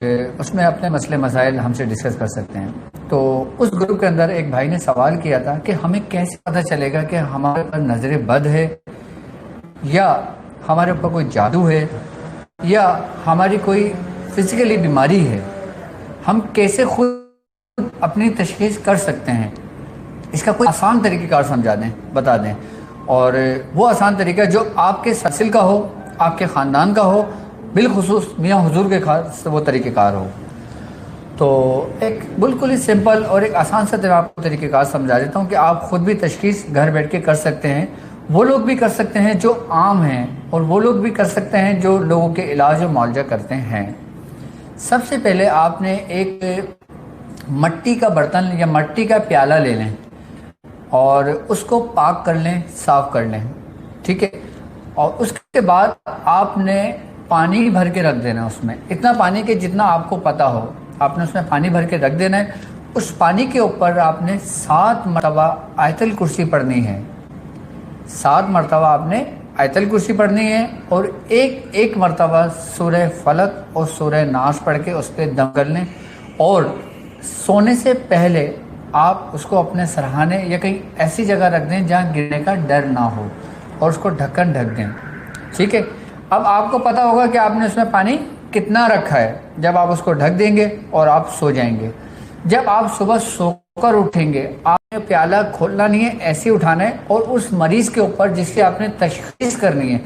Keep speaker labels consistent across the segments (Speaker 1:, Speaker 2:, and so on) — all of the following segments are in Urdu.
Speaker 1: اس میں اپنے مسئلے مسائل ہم سے ڈسکس کر سکتے ہیں. تو اس گروپ کے اندر ایک بھائی نے سوال کیا تھا کہ ہمیں کیسے پتہ چلے گا کہ ہمارے اوپر نظر بد ہے یا ہمارے اوپر کوئی جادو ہے یا ہماری کوئی فزیکلی بیماری ہے. ہم کیسے خود اپنی تشخیص کر سکتے ہیں؟ اس کا کوئی آسان طریقہ کار سمجھا دیں، بتا دیں. اور وہ آسان طریقہ جو آپ کے سلسل کا ہو، آپ کے خاندان کا ہو، بالخصوص میاں حضور کے خاص وہ طریقہ کار ہو. تو ایک بالکل ہی سمپل اور ایک آسان سا آپ کو طریقہ کار سمجھا دیتا ہوں کہ آپ خود بھی تشخیص گھر بیٹھ کے کر سکتے ہیں. وہ لوگ بھی کر سکتے ہیں جو عام ہیں اور وہ لوگ بھی کر سکتے ہیں جو لوگوں کے علاج و معالجہ کرتے ہیں. سب سے پہلے آپ نے ایک مٹی کا برتن یا مٹی کا پیالہ لے لیں اور اس کو پاک کر لیں، صاف کر لیں. ٹھیک ہے. اور اس کے بعد آپ نے پانی بھر کے رکھ دینا. اس میں اتنا پانی کہ جتنا آپ کو پتا ہو آپ نے اس میں پانی بھر کے رکھ دینا ہے. اس پانی کے اوپر آپ نے 7 مرتبہ آیت الکرسی پڑھنی ہے. 7 مرتبہ آپ نے آیت الکرسی پڑھنی ہے اور ایک مرتبہ سورہ فلق اور سورہ ناس پڑھ کے اس پہ دم کر لیں. اور سونے سے پہلے آپ اس کو اپنے سرہانے یا کہیں ایسی جگہ رکھ دیں جہاں گرنے کا ڈر نہ ہو اور اس کو ڈھکن ڈھک دیں. ٹھیک ہے. اب آپ کو پتا ہوگا کہ آپ نے اس میں پانی کتنا رکھا ہے جب آپ اس کو ڈھک دیں گے اور آپ سو جائیں گے. جب آپ صبح سو کر اٹھیں گے آپ نے پیالہ کھولنا نہیں ہے، ایسے اٹھانا ہے اور اس مریض کے اوپر جس سے آپ نے تشخیص کرنی ہے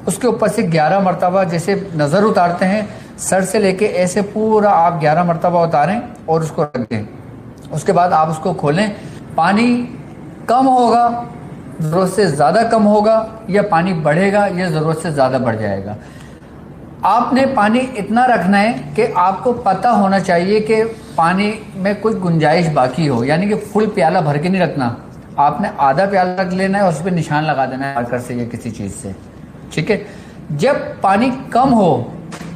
Speaker 1: اس کے اوپر سے 11 مرتبہ جیسے نظر اتارتے ہیں سر سے لے کے ایسے پورا آپ 11 مرتبہ اتاریں اور اس کو رکھ دیں. اس کے بعد آپ اس کو کھولیں. پانی کم ہوگا، ضرورت سے زیادہ کم ہوگا، یا پانی بڑھے گا یا ضرورت سے زیادہ بڑھ جائے گا. آپ نے پانی اتنا رکھنا ہے کہ آپ کو پتہ ہونا چاہیے کہ پانی میں کوئی گنجائش باقی ہو، یعنی کہ فل پیالہ بھر کے نہیں رکھنا. آپ نے آدھا پیالہ رکھ لینا ہے اور اس پہ نشان لگا دینا ہے مارکر سے یا کسی چیز سے. ٹھیک ہے. جب پانی کم ہو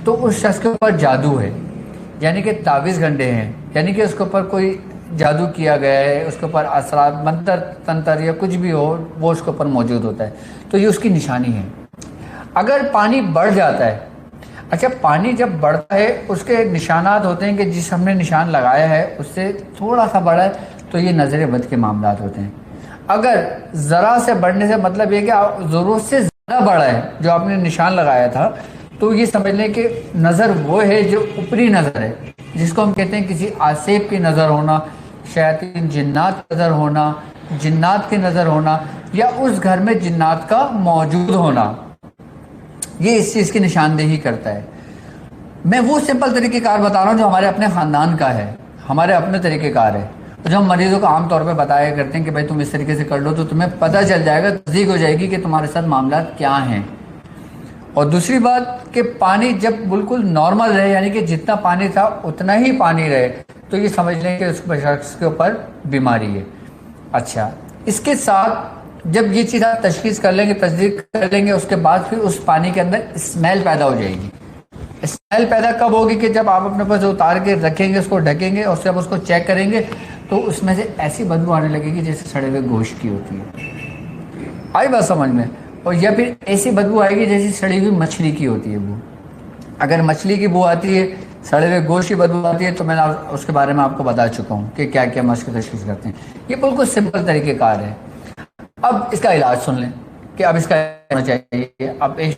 Speaker 1: تو اس شخص کے اوپر جادو ہے، یعنی کہ تعویذ گنڈے ہیں، یعنی کہ اس کے اوپر کوئی جادو کیا گیا ہے، اس کے اوپر اثرات منتر تنتر یا کچھ بھی ہو وہ اس کے اوپر موجود ہوتا ہے. تو یہ اس کی نشانی ہے. اگر پانی بڑھ جاتا ہے، اچھا پانی جب بڑھتا ہے اس کے نشانات ہوتے ہیں کہ جس ہم نے نشان لگایا ہے اس سے تھوڑا سا بڑھا ہے تو یہ نظر بد کے معاملات ہوتے ہیں. اگر ذرا سے بڑھنے سے مطلب یہ کہ ضرورت سے زیادہ بڑھا ہے جو آپ نے نشان لگایا تھا تو یہ سمجھ لیں کہ نظر وہ ہے جو اوپری نظر ہے، جس کو ہم کہتے ہیں کسی آسیب کی نظر ہونا، شیاطین جنات کی نظر ہونا، جنات کی نظر ہونا، یا اس گھر میں جنات کا موجود ہونا. یہ اس چیز کی نشاندہی کرتا ہے. میں وہ سمپل طریقہ کار بتا رہا ہوں جو ہمارے اپنے خاندان کا ہے، ہمارے اپنے طریقہ کار ہے، جو ہم مریضوں کو عام طور پہ بتایا کرتے ہیں کہ بھائی تم اس طریقے سے کر لو تو تمہیں پتہ چل جائے گا، تصدیق ہو جائے گی کہ تمہارے ساتھ معاملات کیا ہیں. اور دوسری بات کہ پانی جب بالکل نارمل رہے، یعنی کہ جتنا پانی تھا اتنا ہی پانی رہے، تو یہ سمجھ لیں کہ اس شخص کے اوپر بیماری ہے. اچھا، اس کے ساتھ جب یہ چیز آپ تشخیص کر لیں گے، تصدیق کر لیں گے، اس کے بعد پھر اس پانی کے اندر اسمیل پیدا ہو جائے گی. اسمیل پیدا کب ہوگی کہ جب آپ اپنے پاس اتار کے رکھیں گے، اس کو ڈھکیں گے اور جب اس کو چیک کریں گے تو اس میں سے ایسی بدبو آنے لگے گی جیسے سڑے ہوئے گوشت کی ہوتی ہے. آئی بات سمجھ میں؟ اور یا پھر ایسی بدبو آئے گی جیسی سڑی ہوئی مچھلی کی ہوتی ہے بو. اگر مچھلی کی بو آتی ہے، سڑے ہوئے گوشت کی بدبو آتی ہے، تو میں اس کے بارے میں آپ کو بتا چکا ہوں کہ کیا کیا مشق تشخیص کرتے ہیں. یہ بالکل سمپل طریقہ کار ہے. اب اس کا علاج سن لیں کہ اب اس کا ہونا چاہیے. اب ایک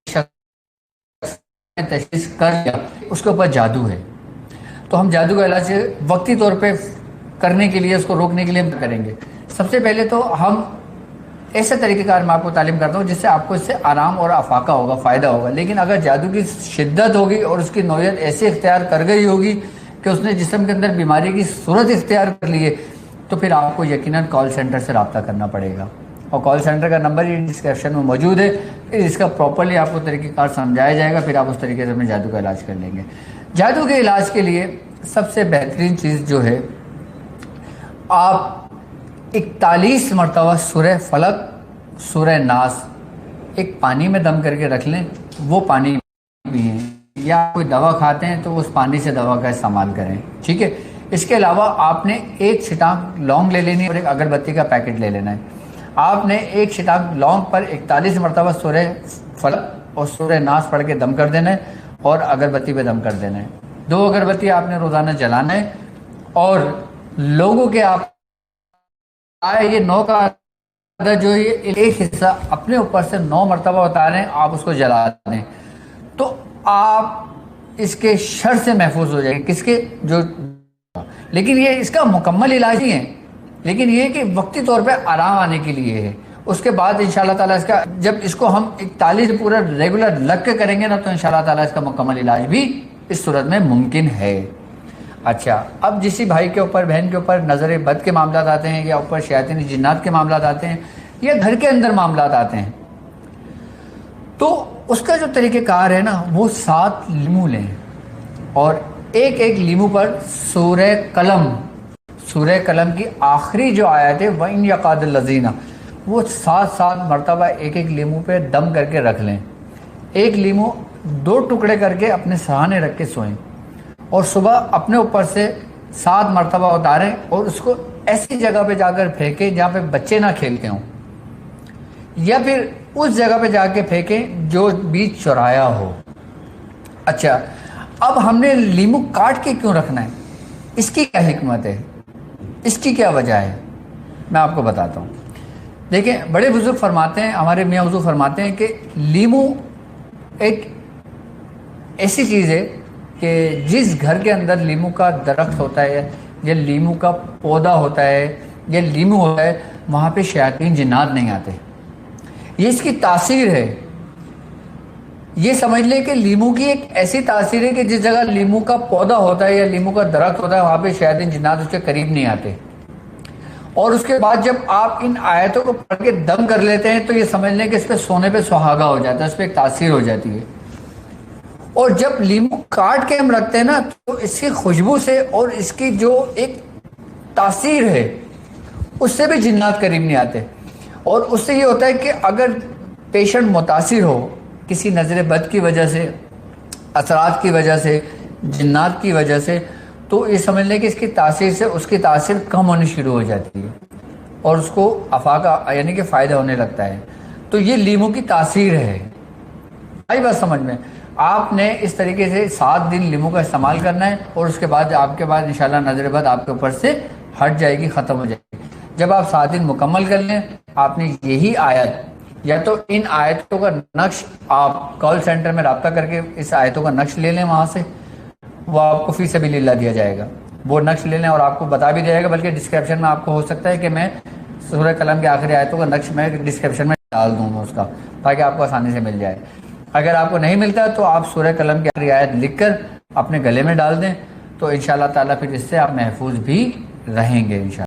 Speaker 1: شخص تشخیص کر لیا اس کے اوپر جادو ہے تو ہم جادو کا علاج وقتی طور پہ کرنے کے لیے، اس کو روکنے کے لیے کریں گے. سب سے پہلے تو ہم ایسے طریقہ کار میں آپ کو تعلیم کرتا ہوں جس سے آپ کو اس سے آرام اور افاقہ ہوگا، فائدہ ہوگا. لیکن اگر جادو کی شدت ہوگی اور اس کی نوعیت ایسے اختیار کر گئی ہوگی کہ اس نے جسم کے اندر بیماری کی صورت اختیار کر لی ہے تو پھر آپ کو یقیناً کال سینٹر سے رابطہ کرنا پڑے گا. اور کال سینٹر کا نمبر ہی ڈسکرپشن میں موجود ہے. پھر اس کا پراپرلی آپ کو طریقہ کار سمجھایا جائے گا، پھر آپ اس طریقے سے اپنے جادو کا علاج کر لیں گے. جادو کے علاج کے لیے سب سے بہترین چیز جو ہے، آپ 41 مرتبہ سورہ فلق، سورہ ناس ایک پانی میں دم کر کے رکھ لیں. وہ پانی پئیں یا کوئی دوا کھاتے ہیں تو اس پانی سے دوا کا استعمال کریں. ٹھیک ہے. اس کے علاوہ آپ نے ایک چھٹانک لونگ لے لینی اور ایک اگربتی کا پیکٹ لے لینا ہے. آپ نے ایک چھٹانک لونگ پر 41 مرتبہ سورہ فلق اور سورہ ناس پڑھ کے دم کر دینا ہے اور اگربتی پہ دم کر دینا ہے. 2 اگربتی آپ نے روزانہ جلانا ہے، اور لوگوں کے آپ یہ 9 کا عدد جو یہ ایک حصہ اپنے اوپر سے 9 مرتبہ اتاریں، آپ اس کو جلا دیں، تو آپ اس کے شر سے محفوظ ہو جائیں گے۔ کس کے؟ جو لیکن یہ اس کا مکمل علاج نہیں ہے، لیکن یہ کہ وقتی طور پہ آرام آنے کے لیے ہے۔ اس کے بعد انشاءاللہ تعالیٰ اس کا جب اس کو ہم 41 پورا ریگولر لگ کے کریں گے نا، تو انشاءاللہ تعالیٰ اس کا مکمل علاج بھی اس صورت میں ممکن ہے۔ اچھا، اب جسی بھائی کے اوپر، بہن کے اوپر نظر بد کے معاملات آتے ہیں، یا اوپر شیاطین جنات کے معاملات آتے ہیں، یا گھر کے اندر معاملات آتے ہیں، تو اس کا جو طریقہ کار ہے نا، وہ 7 لیمو لیں، اور ایک لیمو پر سورہ قلم کی آخری جو آیت ہے وَإِنْ يَقَادَ الَّذِينَ، وہ 7 مرتبہ ایک لیمو پہ دم کر کے رکھ لیں۔ ایک لیمو 2 ٹکڑے کر کے اپنے سہانے رکھ کے سوئیں، اور صبح اپنے اوپر سے 7 مرتبہ اتاریں، اور اس کو ایسی جگہ پہ جا کر پھینکیں جہاں پہ بچے نہ کھیلتے ہوں، یا پھر اس جگہ پہ جا کے پھینکیں جو بیچ چورایا ہو۔ اچھا، اب ہم نے لیمو کاٹ کے کیوں رکھنا ہے؟ اس کی کیا حکمت ہے؟ اس کی کیا وجہ ہے؟ میں آپ کو بتاتا ہوں۔ دیکھیں، بڑے بزرگ فرماتے ہیں، ہمارے میاں حضور فرماتے ہیں کہ لیمو ایک ایسی چیز ہے کہ جس گھر کے اندر لیمو کا درخت ہوتا ہے، یا لیمو کا پودا ہوتا ہے، یا لیمو ہوتا ہے، وہاں پہ شیاطین جنات نہیں آتے۔ یہ اس کی تاثیر ہے۔ یہ سمجھ لیں کہ لیمو کی ایک ایسی تاثیر ہے کہ جس جگہ لیمو کا پودا ہوتا ہے یا لیمو کا درخت ہوتا ہے، وہاں پہ شیاطین جنات اس کے قریب نہیں آتے۔ اور اس کے بعد جب آپ ان آیتوں کو پڑھ کے دم کر لیتے ہیں، تو یہ سمجھ لیں کہ اس پہ سونے پہ سہاگا ہو جاتا ہے، اس پہ ایک تاثیر ہو جاتی ہے۔ اور جب لیمو کاٹ کے ہم رکھتے ہیں نا، تو اس کی خوشبو سے اور اس کی جو ایک تاثیر ہے، اس سے بھی جنات قریب نہیں آتے۔ اور اس سے یہ ہوتا ہے کہ اگر پیشنٹ متاثر ہو کسی نظر بد کی وجہ سے، اثرات کی وجہ سے، جنات کی وجہ سے، تو یہ سمجھ لیں کہ اس کی تاثیر سے اس کی تاثیر کم ہونی شروع ہو جاتی ہے، اور اس کو افاقہ یعنی کہ فائدہ ہونے لگتا ہے۔ تو یہ لیمو کی تاثیر ہے۔ آئی بات سمجھ میں؟ آپ نے اس طریقے سے 7 دن لیمو کا استعمال کرنا ہے، اور اس کے بعد آپ کے بعد انشاءاللہ نظر بد آپ کے اوپر سے ہٹ جائے گی، ختم ہو جائے گی۔ جب آپ 7 دن مکمل کر لیں، آپ نے یہی آیت، یا تو ان آیتوں کا نقش آپ کال سینٹر میں رابطہ کر کے اس آیتوں کا نقش لے لیں، وہاں سے وہ آپ کو فی سبیل اللہ دیا جائے گا، وہ نقش لے لیں، اور آپ کو بتا بھی دیا جائے گا، بلکہ ڈسکرپشن میں آپ کو ہو سکتا ہے کہ میں سورہ قلم کے آخری آیتوں کا نقش میں ڈسکرپشن میں ڈال دوں اس کا، تاکہ آپ کو آسانی سے مل جائے۔ اگر آپ کو نہیں ملتا تو آپ سورہ قلم کی آخری آیت لکھ کر اپنے گلے میں ڈال دیں، تو انشاءاللہ تعالیٰ پھر اس سے آپ محفوظ بھی رہیں گے انشاءاللہ۔